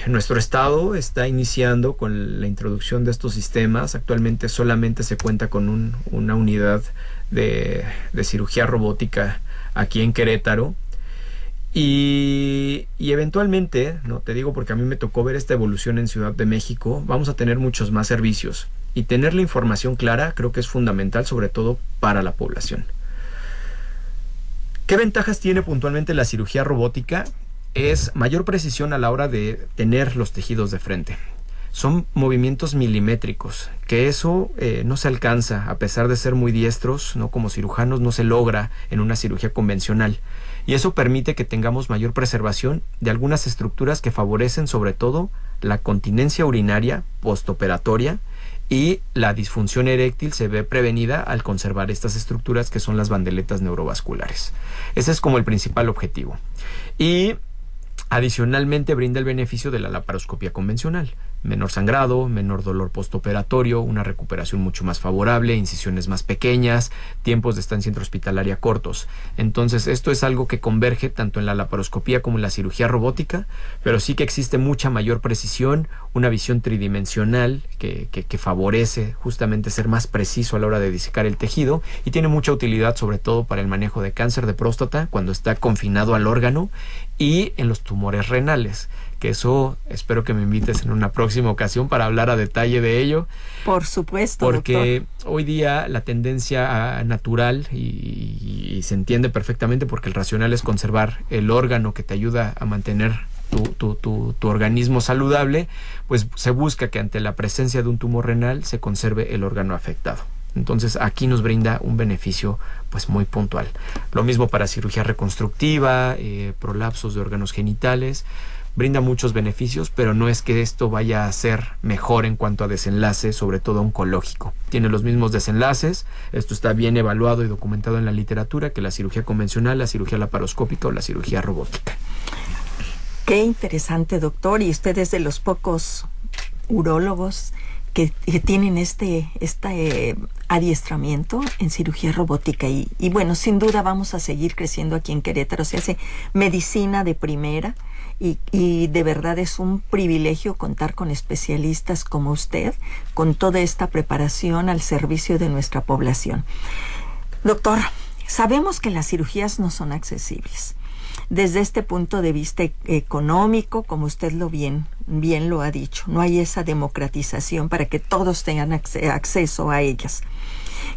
Nuestro estado está iniciando con la introducción de estos sistemas. Actualmente solamente se cuenta con una unidad de cirugía robótica aquí en Querétaro. Y eventualmente, no te digo porque a mí me tocó ver esta evolución en Ciudad de México, vamos a tener muchos más servicios, y tener la información clara creo que es fundamental, sobre todo para la población. ¿Qué ventajas tiene puntualmente la cirugía robótica? Es mayor precisión a la hora de tener los tejidos de frente. Son movimientos milimétricos, que eso no se alcanza, a pesar de ser muy diestros, ¿no? Como cirujanos no se logra en una cirugía convencional. Y eso permite que tengamos mayor preservación de algunas estructuras que favorecen sobre todo la continencia urinaria postoperatoria, y la disfunción eréctil se ve prevenida al conservar estas estructuras, que son las bandeletas neurovasculares. Ese es como el principal objetivo. Y adicionalmente brinda el beneficio de la laparoscopia convencional: menor sangrado, menor dolor postoperatorio, una recuperación mucho más favorable, incisiones más pequeñas, tiempos de estancia intrahospitalaria cortos. Entonces esto es algo que converge tanto en la laparoscopía como en la cirugía robótica, pero sí que existe mucha mayor precisión, una visión tridimensional que favorece justamente ser más preciso a la hora de disecar el tejido, y tiene mucha utilidad sobre todo para el manejo de cáncer de próstata cuando está confinado al órgano, y en los tumores renales, que eso espero que me invites en una próxima ocasión para hablar a detalle de ello. Por supuesto, porque doctor. hoy día la tendencia natural, y se entiende perfectamente porque el racional es conservar el órgano que te ayuda a mantener tu organismo saludable, pues se busca que ante la presencia de un tumor renal se conserve el órgano afectado. Entonces aquí nos brinda un beneficio pues muy puntual. Lo mismo para cirugía reconstructiva, prolapsos de órganos genitales, brinda muchos beneficios, pero no es que esto vaya a ser mejor en cuanto a desenlace, sobre todo oncológico. Tiene los mismos desenlaces, esto está bien evaluado y documentado en la literatura, que la cirugía convencional, la cirugía laparoscópica o la cirugía robótica. Qué interesante, doctor, y usted es de los pocos urólogos que tienen este adiestramiento en cirugía robótica y bueno, sin duda vamos a seguir creciendo aquí en Querétaro. Se hace medicina de primera y de verdad es un privilegio contar con especialistas como usted, con toda esta preparación al servicio de nuestra población. Doctor, sabemos que las cirugías no son accesibles. Desde este punto de vista económico, como usted bien lo ha dicho, no hay esa democratización para que todos tengan acceso a ellas.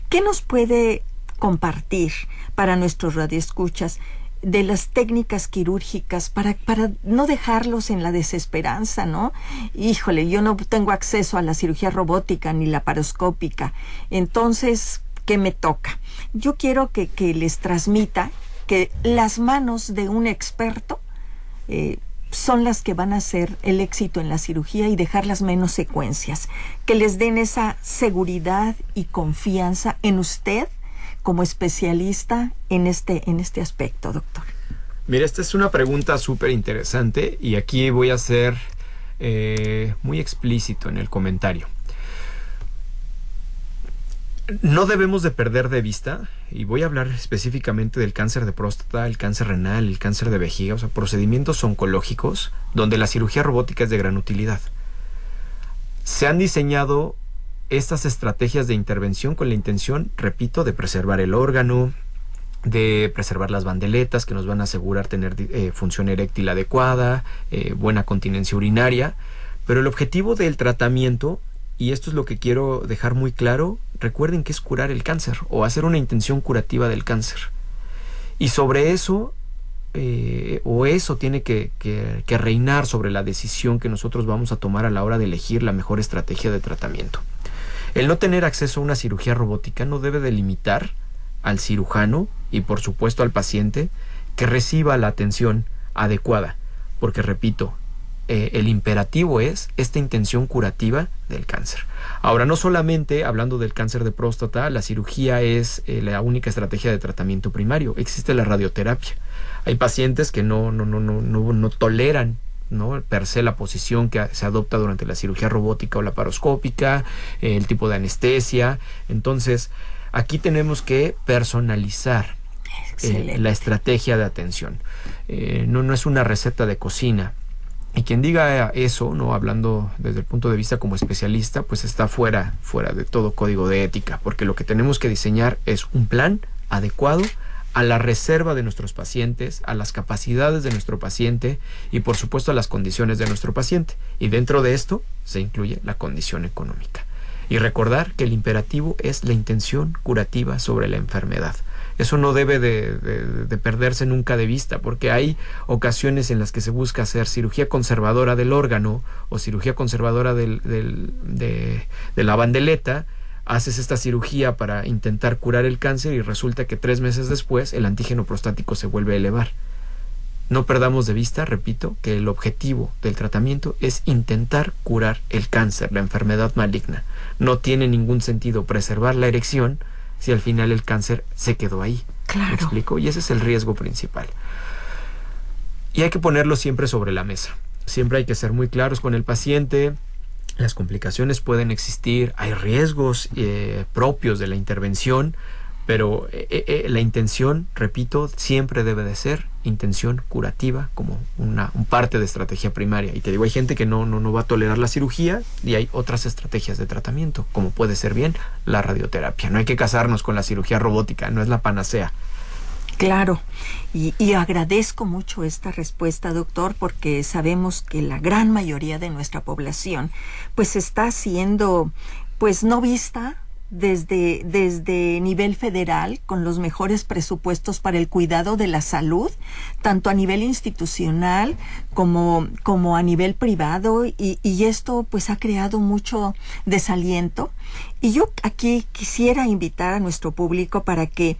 ¿Qué nos puede compartir para nuestros radioescuchas de las técnicas quirúrgicas para no dejarlos en la desesperanza, ¿no? Híjole, yo no tengo acceso a la cirugía robótica ni laparoscópica, entonces, ¿qué me toca? Yo quiero que les transmita que las manos de un experto son las que van a hacer el éxito en la cirugía y dejar las menos secuencias, que les den esa seguridad y confianza en usted como especialista en este aspecto, doctor. Mira, esta es una pregunta súper interesante y aquí voy a ser muy explícito en el comentario. No debemos de perder de vista, y voy a hablar específicamente del cáncer de próstata, el cáncer renal, el cáncer de vejiga, o sea, procedimientos oncológicos donde la cirugía robótica es de gran utilidad. Se han diseñado estas estrategias de intervención con la intención, repito, de preservar el órgano, de preservar las bandeletas que nos van a asegurar tener función eréctil adecuada, buena continencia urinaria, pero el objetivo del tratamiento, y esto es lo que quiero dejar muy claro, recuerden que es curar el cáncer o hacer una intención curativa del cáncer. Y sobre eso, eso tiene que reinar sobre la decisión que nosotros vamos a tomar a la hora de elegir la mejor estrategia de tratamiento. El no tener acceso a una cirugía robótica no debe delimitar al cirujano y por supuesto al paciente que reciba la atención adecuada, porque repito, el imperativo es esta intención curativa del cáncer. Ahora, no solamente hablando del cáncer de próstata, la cirugía es la única estrategia de tratamiento primario. Existe la radioterapia. Hay pacientes que no toleran, ¿no?, per se la posición que se adopta durante la cirugía robótica o laparoscópica, el tipo de anestesia. Entonces, aquí tenemos que personalizar la estrategia de atención. No es una receta de cocina. Y quien diga eso, no hablando desde el punto de vista como especialista, pues está fuera de todo código de ética, porque lo que tenemos que diseñar es un plan adecuado a la reserva de nuestros pacientes, a las capacidades de nuestro paciente y por supuesto a las condiciones de nuestro paciente. Y dentro de esto se incluye la condición económica. Y recordar que el imperativo es la intención curativa sobre la enfermedad. Eso no debe de perderse nunca de vista, porque hay ocasiones en las que se busca hacer cirugía conservadora del órgano o cirugía conservadora de la bandeleta. Haces esta cirugía para intentar curar el cáncer y resulta que 3 meses después el antígeno prostático se vuelve a elevar. No perdamos de vista, repito, que el objetivo del tratamiento es intentar curar el cáncer, la enfermedad maligna. No tiene ningún sentido preservar la erección si al final el cáncer se quedó ahí. Claro. ¿Me explico? Y ese es el riesgo principal. Y hay que ponerlo siempre sobre la mesa. Siempre hay que ser muy claros con el paciente. Las complicaciones pueden existir, hay riesgos propios de la intervención, pero la intención, repito, siempre debe de ser intención curativa como una parte de estrategia primaria. Y te digo, hay gente que no va a tolerar la cirugía y hay otras estrategias de tratamiento, como puede ser bien la radioterapia. No hay que casarnos con la cirugía robótica, no es la panacea. Claro, y agradezco mucho esta respuesta, doctor, porque sabemos que la gran mayoría de nuestra población pues está siendo pues no vista desde nivel federal con los mejores presupuestos para el cuidado de la salud, tanto a nivel institucional como a nivel privado, y esto pues ha creado mucho desaliento. Y yo aquí quisiera invitar a nuestro público para que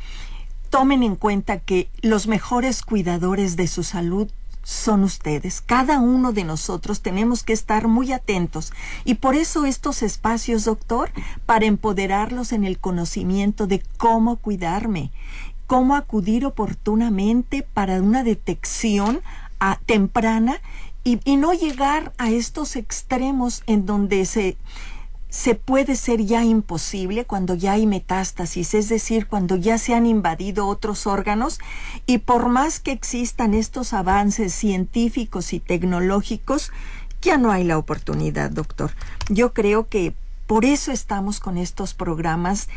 tomen en cuenta que los mejores cuidadores de su salud son ustedes. Cada uno de nosotros tenemos que estar muy atentos, y por eso estos espacios, doctor, para empoderarlos en el conocimiento de cómo cuidarme, cómo acudir oportunamente para una detección temprana y no llegar a estos extremos en donde se puede ser ya imposible cuando ya hay metástasis, es decir, cuando ya se han invadido otros órganos, y por más que existan estos avances científicos y tecnológicos, ya no hay la oportunidad, doctor. Yo creo que por eso estamos con estos programas,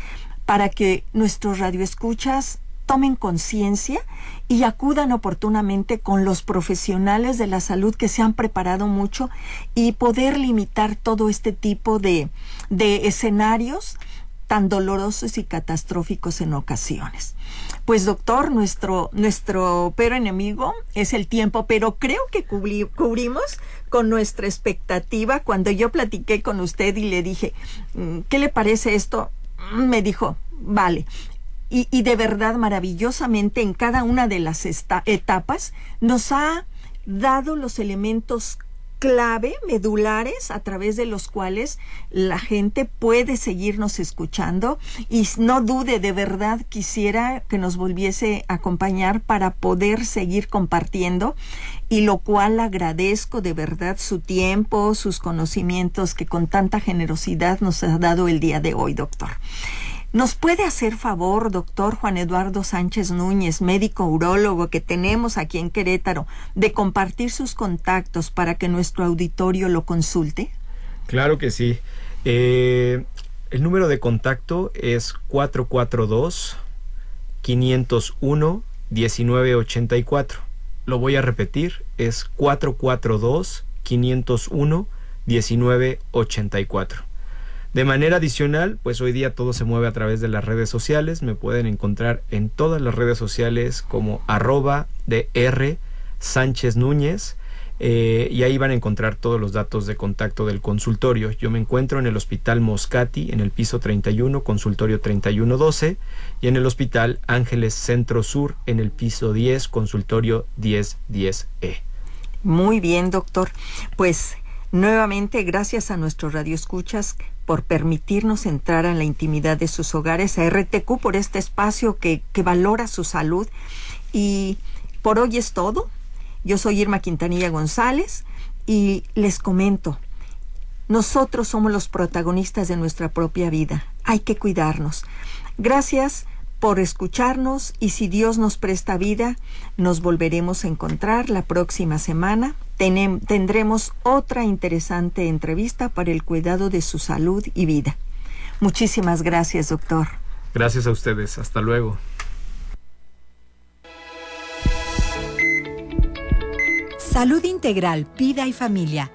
para que nuestros radioescuchas tomen conciencia y acudan oportunamente con los profesionales de la salud que se han preparado mucho, y poder limitar todo este tipo de escenarios tan dolorosos y catastróficos en ocasiones. Pues doctor, nuestro peor enemigo es el tiempo, pero creo que cubrimos con nuestra expectativa. Cuando yo platiqué con usted y le dije, ¿qué le parece esto?, me dijo, vale. Y de verdad, maravillosamente, en cada una de las etapas nos ha dado los elementos clave, medulares, a través de los cuales la gente puede seguirnos escuchando. Y no dude, de verdad quisiera que nos volviese a acompañar para poder seguir compartiendo, y lo cual agradezco de verdad su tiempo, sus conocimientos que con tanta generosidad nos ha dado el día de hoy, doctor. ¿Nos puede hacer favor, doctor Juan Eduardo Sánchez Núñez, médico urólogo que tenemos aquí en Querétaro, de compartir sus contactos para que nuestro auditorio lo consulte? Claro que sí. El número de contacto es 442-501-1984. Lo voy a repetir, es 442-501-1984. De manera adicional, pues hoy día todo se mueve a través de las redes sociales. Me pueden encontrar en todas las redes sociales como @Dr. Sánchez Núñez, y ahí van a encontrar todos los datos de contacto del consultorio. Yo me encuentro en el Hospital Moscati, en el piso 31, consultorio 3112, y en el Hospital Ángeles Centro Sur, en el piso 10, consultorio 1010E. Muy bien, doctor. Pues nuevamente, gracias a nuestros radioescuchas por permitirnos entrar en la intimidad de sus hogares, a RTQ por este espacio que valora su salud. Y por hoy es todo. Yo soy Irma Quintanilla González y les comento, nosotros somos los protagonistas de nuestra propia vida. Hay que cuidarnos. Gracias por escucharnos, y si Dios nos presta vida, nos volveremos a encontrar la próxima semana. Tendremos otra interesante entrevista para el cuidado de su salud y vida. Muchísimas gracias, doctor. Gracias a ustedes. Hasta luego. Salud Integral, Vida y Familia.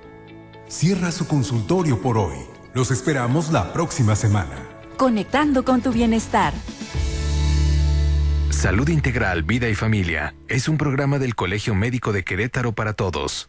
Cierra su consultorio por hoy. Los esperamos la próxima semana. Conectando con tu bienestar. Salud Integral, Vida y Familia es un programa del Colegio Médico de Querétaro para todos.